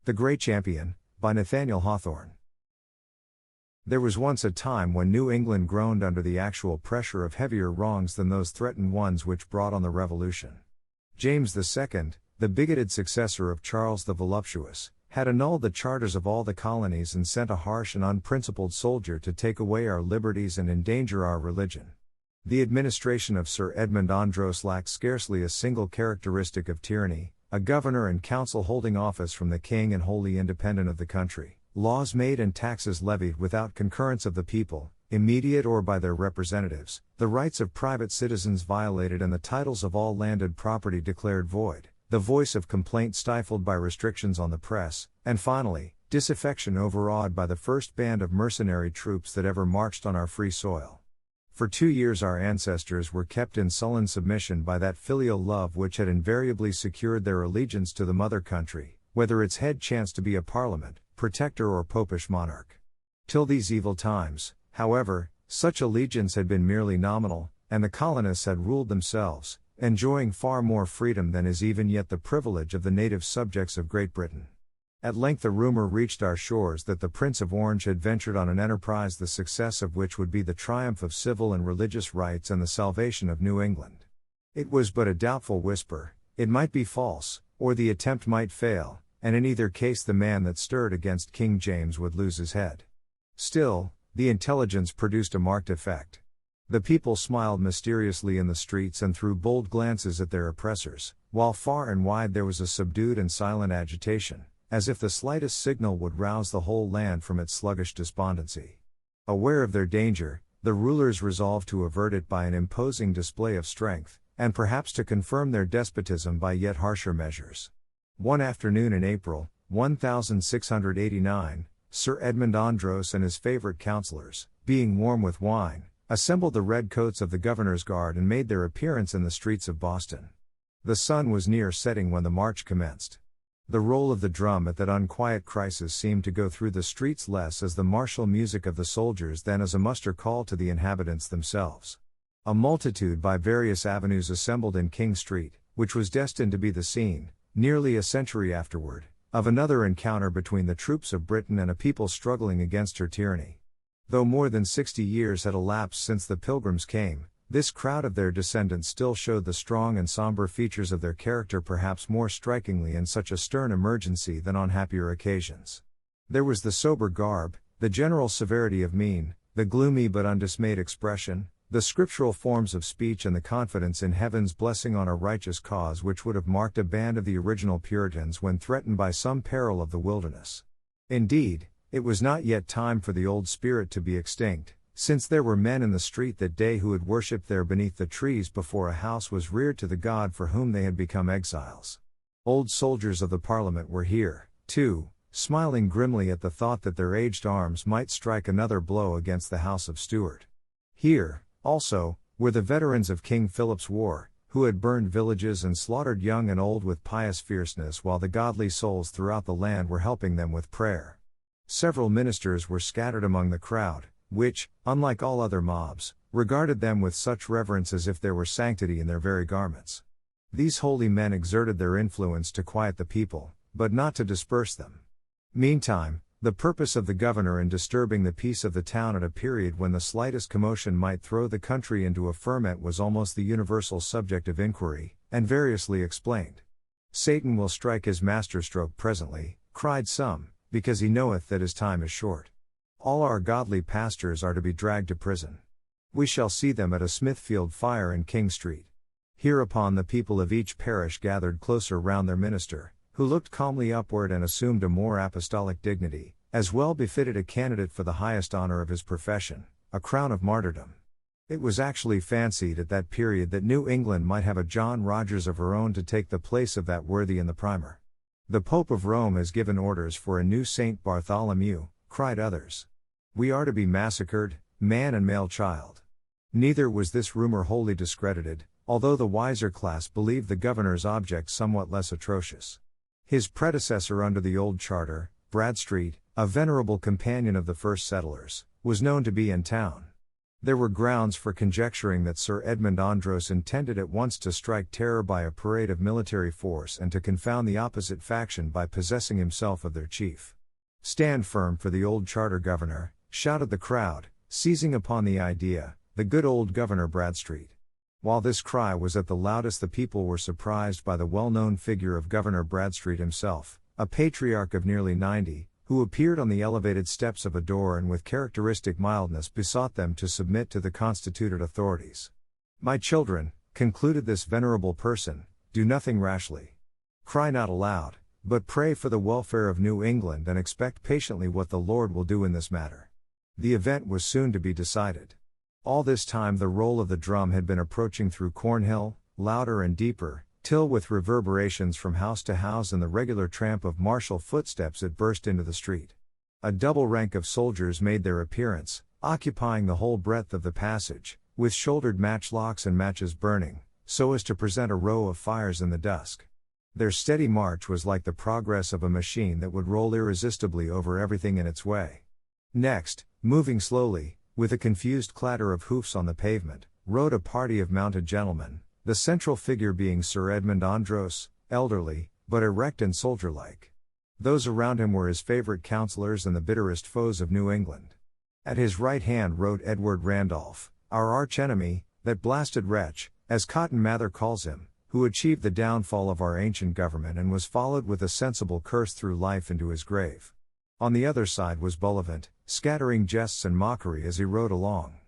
The Gray Champion, by Nathaniel Hawthorne. There was once a time when New England groaned under the actual pressure of heavier wrongs than those threatened ones which brought on the Revolution. James II, the bigoted successor of Charles the Voluptuous, had annulled the charters of all the colonies and sent a harsh and unprincipled soldier to take away our liberties and endanger our religion. The administration of Sir Edmund Andros lacked scarcely a single characteristic of tyranny, a governor and council holding office from the king and wholly independent of the country, laws made and taxes levied without concurrence of the people, immediate or by their representatives, the rights of private citizens violated and the titles of all landed property declared void, the voice of complaint stifled by restrictions on the press, and finally, disaffection overawed by the first band of mercenary troops that ever marched on our free soil. For 2 years our ancestors were kept in sullen submission by that filial love which had invariably secured their allegiance to the mother country, whether its head chanced to be a parliament, protector or popish monarch. Till these evil times, however, such allegiance had been merely nominal, and the colonists had ruled themselves, enjoying far more freedom than is even yet the privilege of the native subjects of Great Britain. At length a rumor reached our shores that the Prince of Orange had ventured on an enterprise the success of which would be the triumph of civil and religious rights and the salvation of New England. It was but a doubtful whisper, it might be false, or the attempt might fail, and in either case the man that stirred against King James would lose his head. Still, the intelligence produced a marked effect. The people smiled mysteriously in the streets and threw bold glances at their oppressors, while far and wide there was a subdued and silent agitation, as if the slightest signal would rouse the whole land from its sluggish despondency. Aware of their danger, the rulers resolved to avert it by an imposing display of strength, and perhaps to confirm their despotism by yet harsher measures. One afternoon in April, 1689, Sir Edmund Andros and his favorite councillors, being warm with wine, assembled the redcoats of the governor's guard and made their appearance in the streets of Boston. The sun was near setting when the march commenced. The roll of the drum at that unquiet crisis seemed to go through the streets less as the martial music of the soldiers than as a muster call to the inhabitants themselves. A multitude by various avenues assembled in King Street, which was destined to be the scene, nearly a century afterward, of another encounter between the troops of Britain and a people struggling against her tyranny. Though more than 60 years had elapsed since the Pilgrims came, this crowd of their descendants still showed the strong and somber features of their character perhaps more strikingly in such a stern emergency than on happier occasions. There was the sober garb, the general severity of mien, the gloomy but undismayed expression, the scriptural forms of speech and the confidence in heaven's blessing on a righteous cause which would have marked a band of the original Puritans when threatened by some peril of the wilderness. Indeed, it was not yet time for the old spirit to be extinct, since there were men in the street that day who had worshipped there beneath the trees before a house was reared to the God for whom they had become exiles. Old soldiers of the Parliament were here, too, smiling grimly at the thought that their aged arms might strike another blow against the House of Stuart. Here, also, were the veterans of King Philip's War, who had burned villages and slaughtered young and old with pious fierceness while the godly souls throughout the land were helping them with prayer. Several ministers were scattered among the crowd, which, unlike all other mobs, regarded them with such reverence as if there were sanctity in their very garments. These holy men exerted their influence to quiet the people, but not to disperse them. Meantime, the purpose of the governor in disturbing the peace of the town at a period when the slightest commotion might throw the country into a ferment was almost the universal subject of inquiry, and variously explained. "Satan will strike his masterstroke presently," cried some, "because he knoweth that his time is short. All our godly pastors are to be dragged to prison. We shall see them at a Smithfield fire in King Street." Hereupon the people of each parish gathered closer round their minister, who looked calmly upward and assumed a more apostolic dignity, as well befitted a candidate for the highest honor of his profession, a crown of martyrdom. It was actually fancied at that period that New England might have a John Rogers of her own to take the place of that worthy in the primer. "The Pope of Rome has given orders for a new Saint Bartholomew," cried others. "We are to be massacred, man and male child." Neither was this rumor wholly discredited, although the wiser class believed the governor's object somewhat less atrocious. His predecessor under the old charter, Bradstreet, a venerable companion of the first settlers, was known to be in town. There were grounds for conjecturing that Sir Edmund Andros intended at once to strike terror by a parade of military force and to confound the opposite faction by possessing himself of their chief. "Stand firm for the old charter governor," shouted the crowd, seizing upon the idea, the good old Governor Bradstreet. While this cry was at the loudest, the people were surprised by the well-known figure of Governor Bradstreet himself, a patriarch of nearly 90, who appeared on the elevated steps of a door and with characteristic mildness besought them to submit to the constituted authorities. "My children," concluded this venerable person, "do nothing rashly. Cry not aloud, but pray for the welfare of New England and expect patiently what the Lord will do in this matter." The event was soon to be decided. All this time the roll of the drum had been approaching through Cornhill, louder and deeper, till with reverberations from house to house and the regular tramp of martial footsteps it burst into the street. A double rank of soldiers made their appearance, occupying the whole breadth of the passage, with shouldered matchlocks and matches burning, so as to present a row of fires in the dusk. Their steady march was like the progress of a machine that would roll irresistibly over everything in its way. Next, moving slowly, with a confused clatter of hoofs on the pavement, rode a party of mounted gentlemen, the central figure being Sir Edmund Andros, elderly, but erect and soldier-like. Those around him were his favorite counselors and the bitterest foes of New England. At his right hand rode Edward Randolph, our archenemy, that blasted wretch, as Cotton Mather calls him, who achieved the downfall of our ancient government and was followed with a sensible curse through life into his grave. On the other side was Bullivant, scattering jests and mockery as he rode along.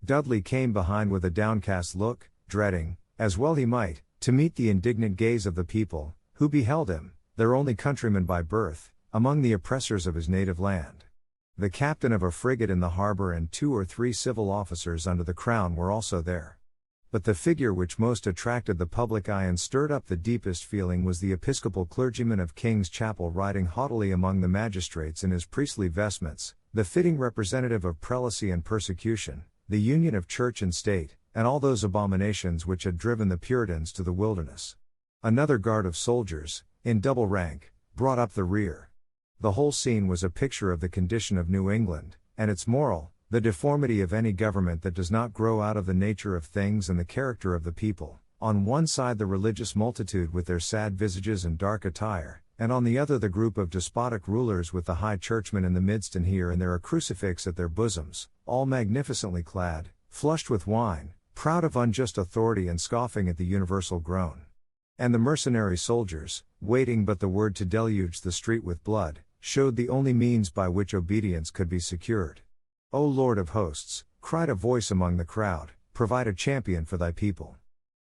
Dudley came behind with a downcast look, dreading, as well he might, to meet the indignant gaze of the people, who beheld him, their only countryman by birth, among the oppressors of his native land. The captain of a frigate in the harbor and 2 or 3 civil officers under the crown were also there. But the figure which most attracted the public eye and stirred up the deepest feeling was the Episcopal clergyman of King's Chapel riding haughtily among the magistrates in his priestly vestments, the fitting representative of prelacy and persecution, the union of church and state, and all those abominations which had driven the Puritans to the wilderness. Another guard of soldiers, in double rank, brought up the rear. The whole scene was a picture of the condition of New England, and its moral, the deformity of any government that does not grow out of the nature of things and the character of the people. On one side the religious multitude with their sad visages and dark attire, and on the other the group of despotic rulers with the high churchmen in the midst, and here and there a crucifix at their bosoms, all magnificently clad, flushed with wine, proud of unjust authority and scoffing at the universal groan. And the mercenary soldiers, waiting but the word to deluge the street with blood, showed the only means by which obedience could be secured. "O Lord of hosts," cried a voice among the crowd, "provide a champion for thy people."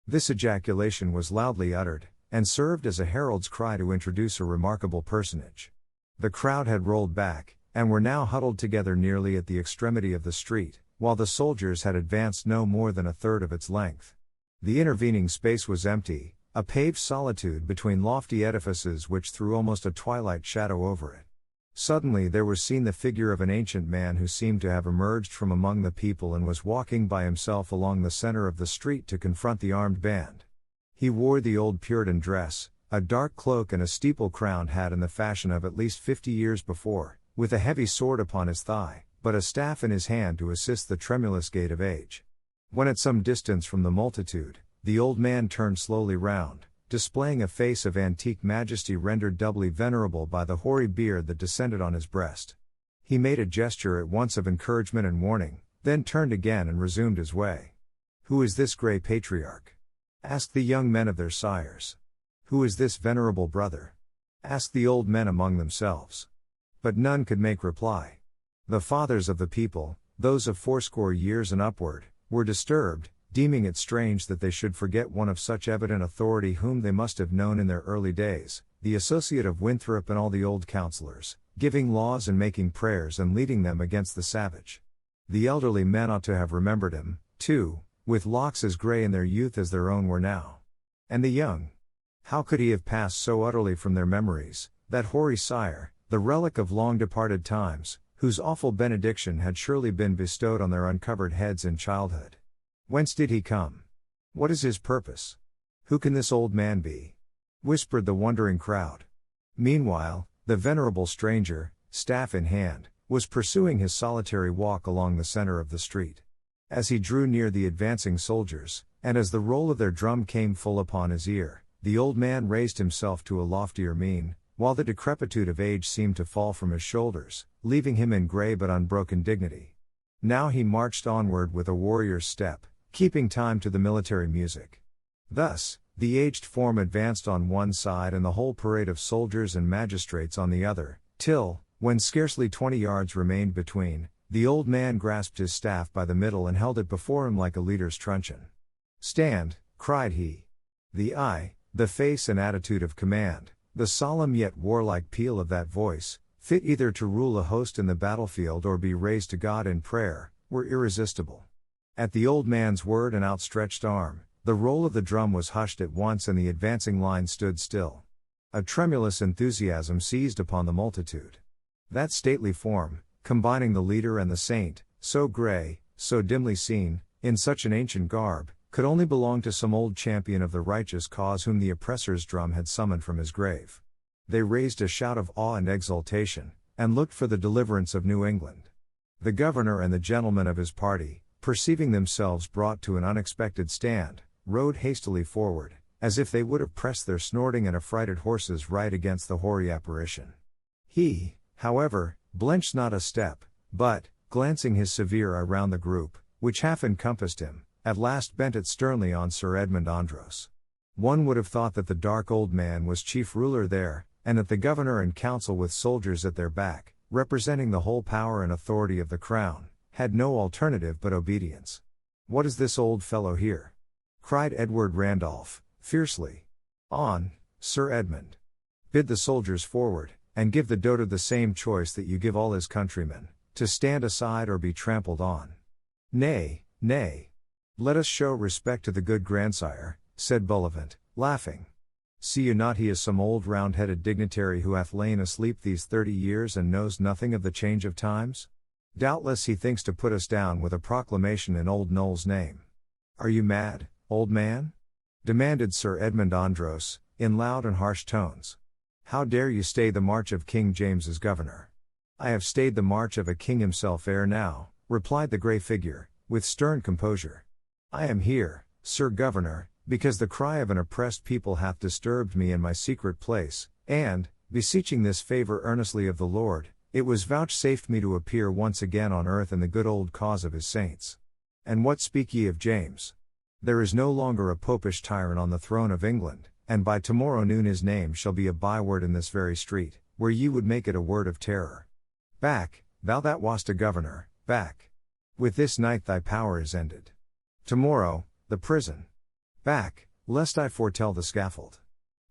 This ejaculation was loudly uttered, and served as a herald's cry to introduce a remarkable personage. The crowd had rolled back, and were now huddled together nearly at the extremity of the street, while the soldiers had advanced no more than a third of its length. The intervening space was empty, a paved solitude between lofty edifices which threw almost a twilight shadow over it. Suddenly there was seen the figure of an ancient man who seemed to have emerged from among the people and was walking by himself along the center of the street to confront the armed band. He wore the old Puritan dress, a dark cloak and a steeple-crowned hat in the fashion of at least 50 years before, with a heavy sword upon his thigh, but a staff in his hand to assist the tremulous gait of age. When at some distance from the multitude, the old man turned slowly round, displaying a face of antique majesty rendered doubly venerable by the hoary beard that descended on his breast. He made a gesture at once of encouragement and warning, then turned again and resumed his way. "Who is this grey patriarch?" asked the young men of their sires. "Who is this venerable brother?" asked the old men among themselves. But none could make reply. The fathers of the people, those of 80 years and upward, were disturbed, deeming it strange that they should forget one of such evident authority whom they must have known in their early days, the associate of Winthrop and all the old councillors, giving laws and making prayers and leading them against the savage. The elderly men ought to have remembered him, too, with locks as grey in their youth as their own were now. And the young? How could he have passed so utterly from their memories, that hoary sire, the relic of long-departed times, whose awful benediction had surely been bestowed on their uncovered heads in childhood? Whence did he come? What is his purpose? Who can this old man be? Whispered the wondering crowd. Meanwhile, the venerable stranger, staff in hand, was pursuing his solitary walk along the center of the street. As he drew near the advancing soldiers, and as the roll of their drum came full upon his ear, the old man raised himself to a loftier mien, while the decrepitude of age seemed to fall from his shoulders, leaving him in grey but unbroken dignity. Now he marched onward with a warrior's step, keeping time to the military music. Thus, the aged form advanced on one side and the whole parade of soldiers and magistrates on the other, till, when scarcely 20 yards remained between, the old man grasped his staff by the middle and held it before him like a leader's truncheon. "Stand," cried he. The eye, the face and attitude of command, the solemn yet warlike peal of that voice, fit either to rule a host in the battlefield or be raised to God in prayer, were irresistible. At the old man's word and outstretched arm, the roll of the drum was hushed at once and the advancing line stood still. A tremulous enthusiasm seized upon the multitude. That stately form, combining the leader and the saint, so grey, so dimly seen, in such an ancient garb, could only belong to some old champion of the righteous cause whom the oppressor's drum had summoned from his grave. They raised a shout of awe and exultation, and looked for the deliverance of New England. The governor and the gentlemen of his party, perceiving themselves brought to an unexpected stand, rode hastily forward, as if they would have pressed their snorting and affrighted horses right against the hoary apparition. He, however, blenched not a step, but, glancing his severe eye round the group, which half encompassed him, at last bent it sternly on Sir Edmund Andros. One would have thought that the dark old man was chief ruler there, and that the governor and council with soldiers at their back, representing the whole power and authority of the crown, had no alternative but obedience. "What is this old fellow here?" cried Edward Randolph, fiercely. "On, Sir Edmund. Bid the soldiers forward, and give the dotard the same choice that you give all his countrymen, to stand aside or be trampled on." "Nay, nay. Let us show respect to the good grandsire," said Bullivant, laughing. "See you not he is some old round-headed dignitary who hath lain asleep these 30 years and knows nothing of the change of times? Doubtless he thinks to put us down with a proclamation in old Noll's name. Are you mad, old man?" demanded Sir Edmund Andros, in loud and harsh tones. "How dare you stay the march of King James's governor?" "I have stayed the march of a king himself ere now," replied the grey figure, with stern composure. "I am here, Sir Governor, because the cry of an oppressed people hath disturbed me in my secret place, and, beseeching this favour earnestly of the Lord, it was vouchsafed me to appear once again on earth in the good old cause of his saints. And what speak ye of James? There is no longer a popish tyrant on the throne of England, and by tomorrow noon his name shall be a byword in this very street, where ye would make it a word of terror. Back, thou that wast a governor, back. With this night thy power is ended. Tomorrow, the prison. Back, lest I foretell the scaffold."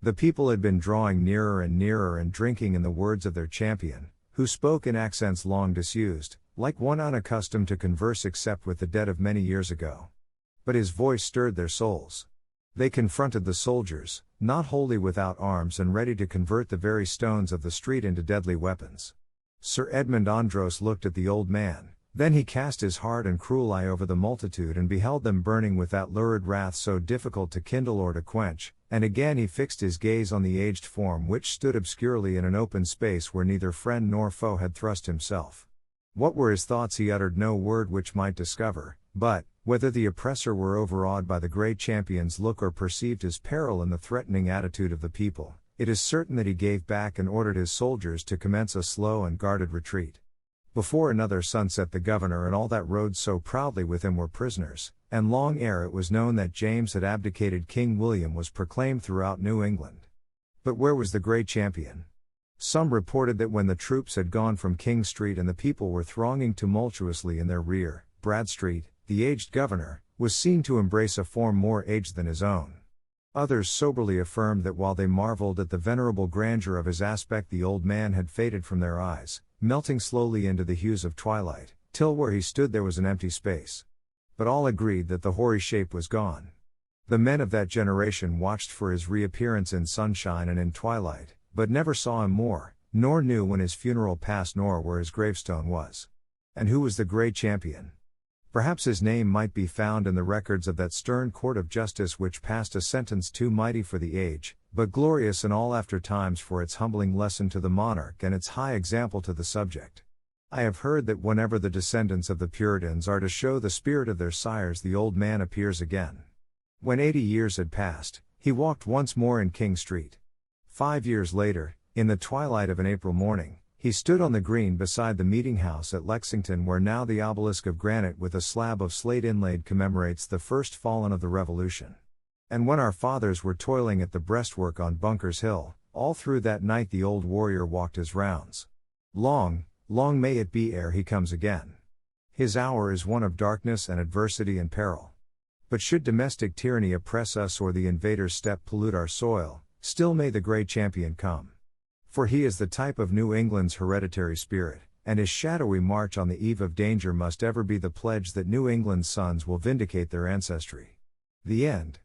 The people had been drawing nearer and nearer and drinking in the words of their champion, who spoke in accents long disused, like one unaccustomed to converse except with the dead of many years ago. But his voice stirred their souls. They confronted the soldiers, not wholly without arms and ready to convert the very stones of the street into deadly weapons. Sir Edmund Andros looked at the old man, then he cast his hard and cruel eye over the multitude and beheld them burning with that lurid wrath so difficult to kindle or to quench, and again he fixed his gaze on the aged form which stood obscurely in an open space where neither friend nor foe had thrust himself. What were his thoughts he uttered no word which might discover, but, whether the oppressor were overawed by the Gray Champion's look or perceived his peril in the threatening attitude of the people, it is certain that he gave back and ordered his soldiers to commence a slow and guarded retreat. Before another sunset the governor and all that rode so proudly with him were prisoners, and long ere it was known that James had abdicated, King William was proclaimed throughout New England. But where was the Gray Champion? Some reported that when the troops had gone from King Street and the people were thronging tumultuously in their rear, Bradstreet, the aged governor, was seen to embrace a form more aged than his own. Others soberly affirmed that while they marveled at the venerable grandeur of his aspect, the old man had faded from their eyes, melting slowly into the hues of twilight, till where he stood there was an empty space. But all agreed that the hoary shape was gone. The men of that generation watched for his reappearance in sunshine and in twilight, but never saw him more, nor knew when his funeral passed nor where his gravestone was. And who was the Gray Champion? Perhaps his name might be found in the records of that stern court of justice which passed a sentence too mighty for the age, but glorious in all after times for its humbling lesson to the monarch and its high example to the subject. I have heard that whenever the descendants of the Puritans are to show the spirit of their sires, the old man appears again. When 80 years had passed, he walked once more in King Street. 5 years later, in the twilight of an April morning, he stood on the green beside the meeting house at Lexington, where now the obelisk of granite with a slab of slate inlaid commemorates the first fallen of the Revolution. And when our fathers were toiling at the breastwork on Bunker's Hill, all through that night the old warrior walked his rounds. Long, long may it be ere he comes again. His hour is one of darkness and adversity and peril. But should domestic tyranny oppress us or the invader's step pollute our soil, still may the Gray Champion come. For he is the type of New England's hereditary spirit, and his shadowy march on the eve of danger must ever be the pledge that New England's sons will vindicate their ancestry. The end.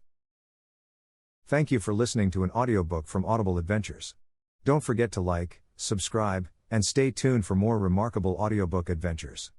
Thank you for listening to an audiobook from Audible Adventures. Don't forget to like, subscribe, and stay tuned for more remarkable audiobook adventures.